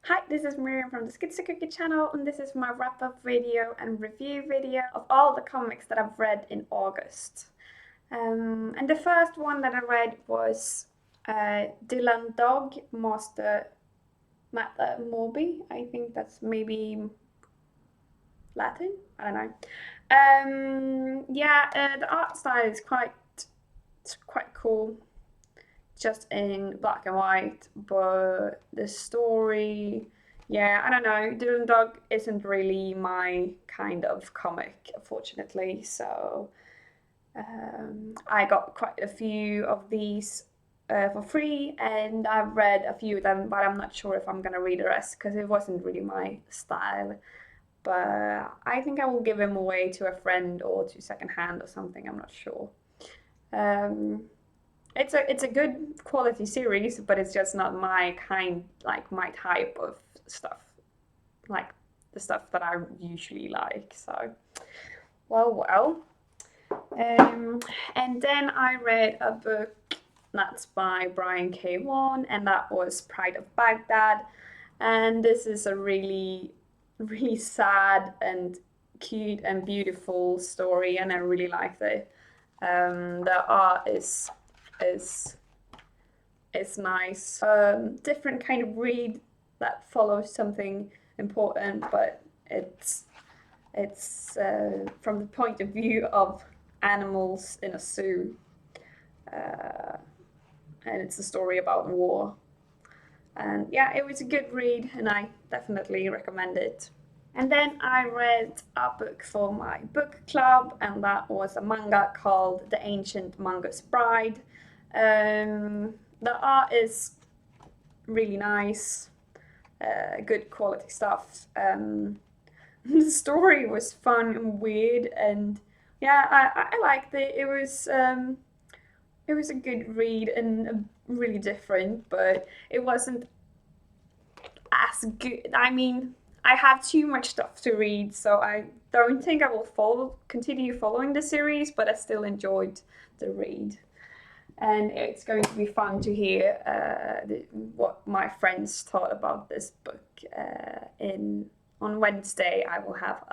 Hi, this is Miriam from the Schitzo-Cookie channel, and this is my wrap-up video and review video of all the comics that I've read in August. And the first one that I read was Dylan Dog Master Matter Morbi. I think that's maybe Latin. I don't know. The art style is quite cool, just in black and white, but the story, yeah, I don't know. Dylan Dog isn't really my kind of comic, unfortunately. So I got quite a few of these for free, and I've read a few of them, but I'm not sure if I'm gonna read the rest because it wasn't really my style. But I think I will give him away to a friend or to secondhand or something. I'm not sure. Um, it's a good quality series, but it's just not my kind, like my type of stuff, like the stuff that I usually like. So, well. Um, and then I read a book that's by Brian K. Vaughan, and that was Pride of Baghdad. And this is a really sad and cute and beautiful story, and I really liked it. The art is is nice. Different kind of read that follows something important, but it's from the point of view of animals in a zoo, uh, and it's a story about war. And yeah, it was a good read, and I definitely recommend it. And then I read a book for my book club, and that was a manga called The Ancient Manga's Bride. The art is really nice, good quality stuff. The story was fun and weird, and yeah, I liked it. It was a good read and really different, but it wasn't as good. I mean, I have too much stuff to read, so I don't think I will continue following the series, but I still enjoyed the read. And it's going to be fun to hear what my friends thought about this book. In On Wednesday, I will have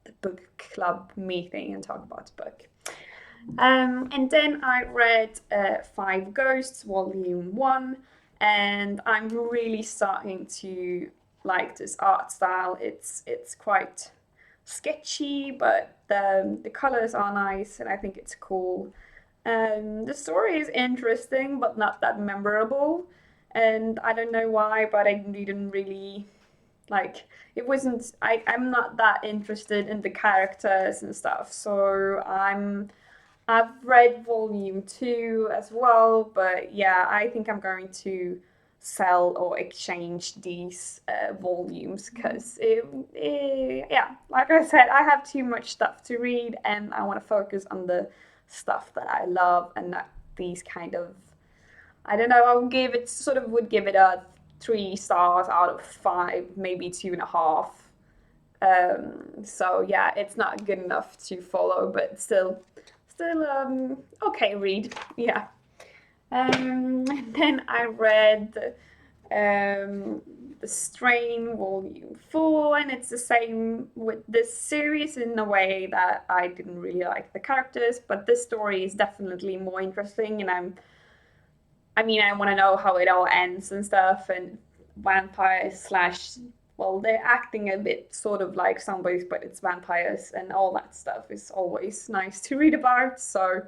the book club meeting and talk about the book. And then I read Five Ghosts, Volume 1, and I'm really starting to like this art style. It's quite sketchy, but the colors are nice, and I think it's cool. The story is interesting, but not that memorable, and I don't know why, but I didn't really like it wasn't I'm not that interested in the characters and stuff, so I've read volume 2 as well, but yeah, I think I'm going to sell or exchange these volumes because yeah, like I said, I have too much stuff to read and I want to focus on the stuff that I love and not these kind of, I don't know, I would give it a 3 stars out of 5, maybe 2.5. So yeah, it's not good enough to follow, but still okay read. Yeah. Then I read The Strain Volume 4, and it's the same with this series in a way that I didn't really like the characters, but this story is definitely more interesting, and I mean, I want to know how it all ends and stuff, and vampires slash, well, they're acting a bit sort of like zombies, but it's vampires, and all that stuff is always nice to read about. So,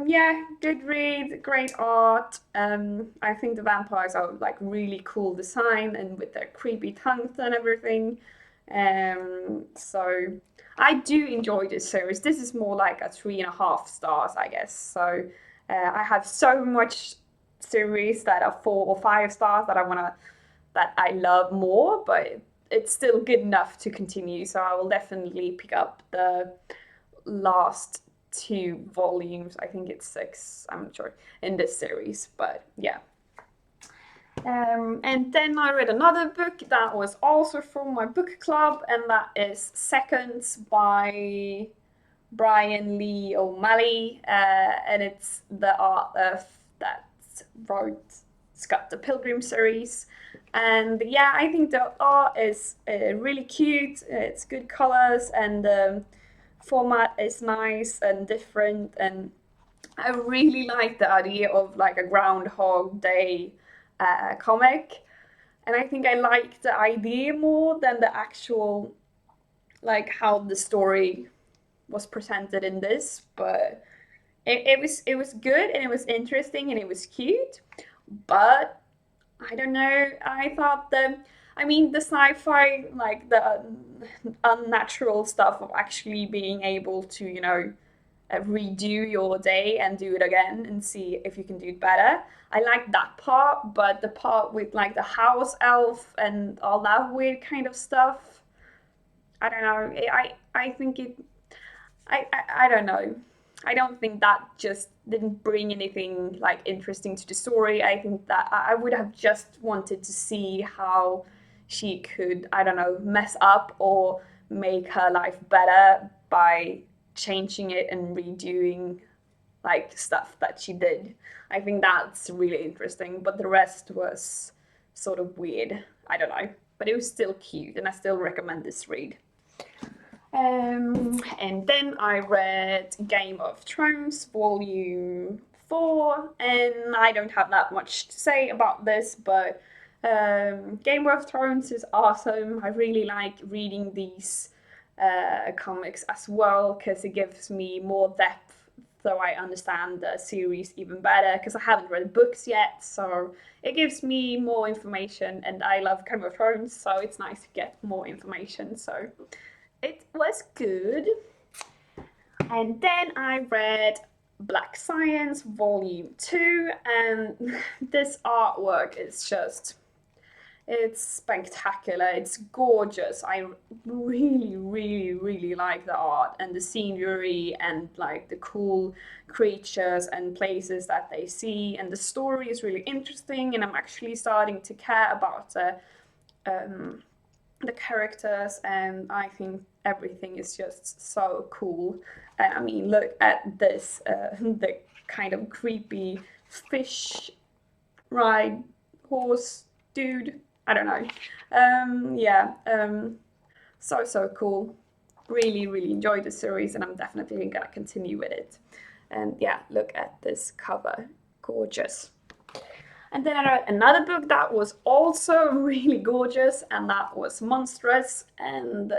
yeah, good read, great art. I think the vampires are like really cool design and with their creepy tongues and everything. So I do enjoy this series. This is more like a 3.5 stars, I guess. So I have so much series that are 4 or 5 stars that I love more, but it's still good enough to continue. So I will definitely pick up the last 2 volumes. I think it's 6. I'm not sure in this series, but yeah. And then I read another book that was also from my book club, and that is Seconds by Brian Lee O'Malley, and it's the author that wrote Scott the Pilgrim series. And yeah, I think the art is really cute. It's good colors, and the format is nice and different. And I really like the idea of like a Groundhog Day comic. And I think I like the idea more than the actual, like how the story was presented in this. But it was good, and it was interesting, and it was cute. But I don't know. I thought the sci-fi, like the unnatural stuff of actually being able to, redo your day and do it again and see if you can do it better. I like that part, but the part with like the house elf and all that weird kind of stuff, I don't know. I think it. I don't know. I don't think that just didn't bring anything like interesting to the story. I think that I would have just wanted to see how she could, I don't know, mess up or make her life better by changing it and redoing like stuff that she did. I think that's really interesting, but the rest was sort of weird. I don't know, but it was still cute, and I still recommend this read. And then I read Game of Thrones Volume 4, and I don't have that much to say about this, but Game of Thrones is awesome. I really like reading these comics as well because it gives me more depth, so I understand the series even better because I haven't read books yet, so it gives me more information, and I love Game of Thrones, so it's nice to get more information. So it was good. And then I read Black Science Volume 2, and this artwork is just, it's spectacular. It's gorgeous. I really, really, really like the art and the scenery and like the cool creatures and places that they see. And the story is really interesting, and I'm actually starting to care about the characters, and I think everything is just so cool. And I mean, look at this, the kind of creepy fish ride horse dude. I don't know. Yeah, so cool. Really, really enjoyed the series, and I'm definitely gonna continue with it. And yeah, look at this cover, gorgeous. And then I read another book that was also really gorgeous, and that was Monstrous. And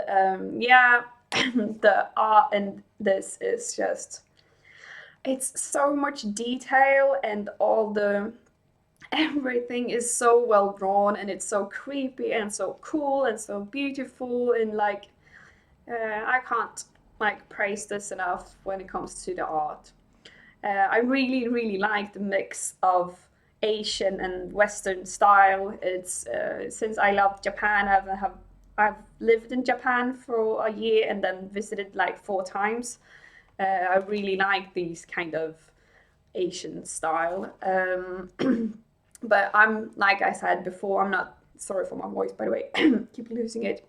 yeah, the art in this is just, it's so much detail, and all the everything is so well drawn, and it's so creepy and so cool and so beautiful, and like I can't like praise this enough when it comes to the art. I really, really like the mix of Asian and Western style. It's since I love Japan, I've lived in Japan for a year and then visited like 4 times. I really like these kind of Asian style. But I'm, like I said before, I'm not, sorry for my voice by the way, keep losing it.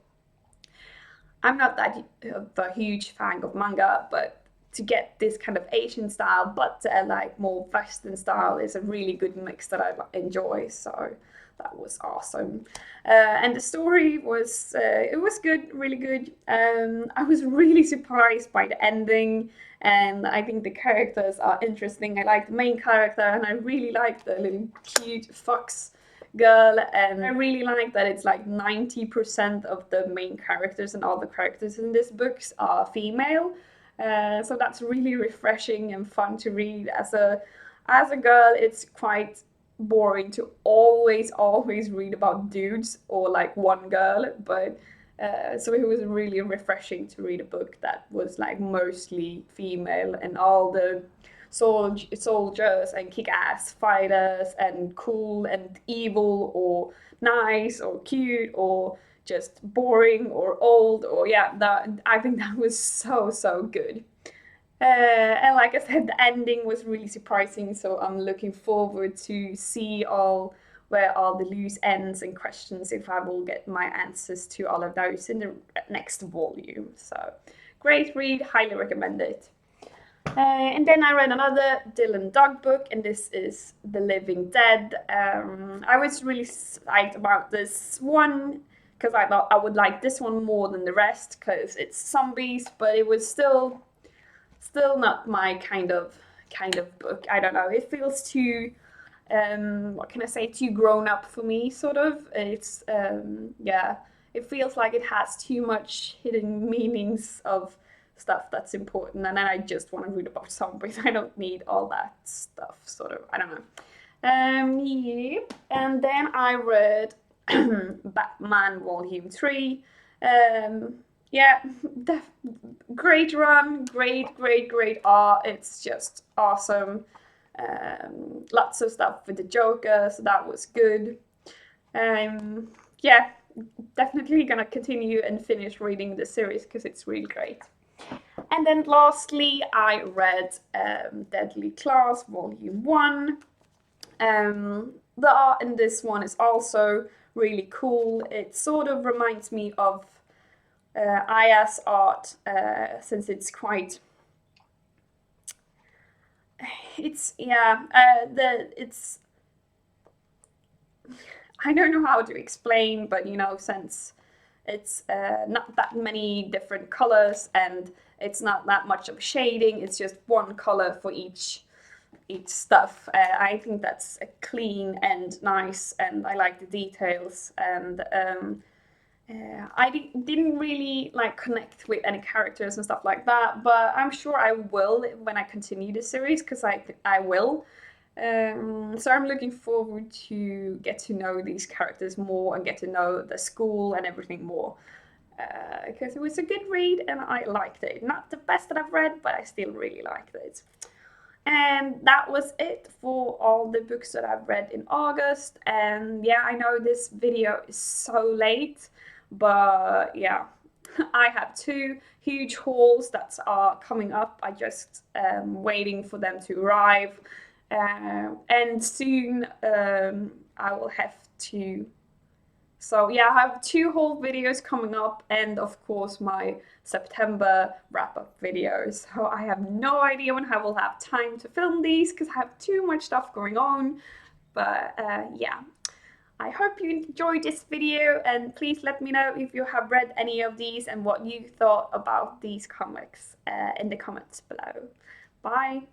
I'm not that of a huge fan of manga, but to get this kind of Asian style, but like more Western style, is a really good mix that I enjoy. So that was awesome. And the story was, it was good, really good. I was really surprised by the ending, and I think the characters are interesting. I like the main character, and I really like the little cute fox girl, and I really like that it's like 90% of the main characters and all the characters in this books are female. So that's really refreshing and fun to read. As a girl, it's quite boring to always read about dudes or like one girl, but so it was really refreshing to read a book that was like mostly female, and all the soldiers and kick-ass fighters and cool and evil or nice or cute or just boring or old, or yeah, that I think that was so good. And like I said, the ending was really surprising, so I'm looking forward to see all where all the loose ends and questions, if I will get my answers to all of those in the next volume. So great read, highly recommend it. And then I read another Dylan Dog book, and this is The Living Dead. I was really psyched about this one because I thought I would like this one more than the rest because it's zombies, but it was still not my kind of book. I don't know. It feels too what can I say, too grown up for me, sort of. It's yeah, it feels like it has too much hidden meanings of stuff that's important, and then I just want to read about zombies. I don't need all that stuff, sort of. I don't know. Yeah, and then I read Batman Volume 3. Yeah, great run, great art. It's just awesome. Lots of stuff with the Joker, so that was good. Yeah, definitely gonna continue and finish reading the series because it's really great. And then lastly, I read Deadly Class Volume 1. The art in this one is also really cool. It sort of reminds me of Aya's art since it's quite. It's yeah. It's I don't know how to explain, but since it's not that many different colors and it's not that much of shading, it's just one color for each stuff. I think that's clean and nice, and I like the details. And I didn't really like connect with any characters and stuff like that, but I'm sure I will when I continue the series because I will. So I'm looking forward to get to know these characters more and get to know the school and everything more. Because it was a good read and I liked it. Not the best that I've read, but I still really liked it. And that was it for all the books that I've read in August. And yeah, I know this video is so late, but yeah, I have two huge hauls that are coming up. I just waiting for them to arrive. And soon I will have to. So yeah, I have two whole videos coming up, and of course my September wrap-up videos. So I have no idea when I will have time to film these because I have too much stuff going on. But yeah, I hope you enjoyed this video, and please let me know if you have read any of these and what you thought about these comics in the comments below. Bye!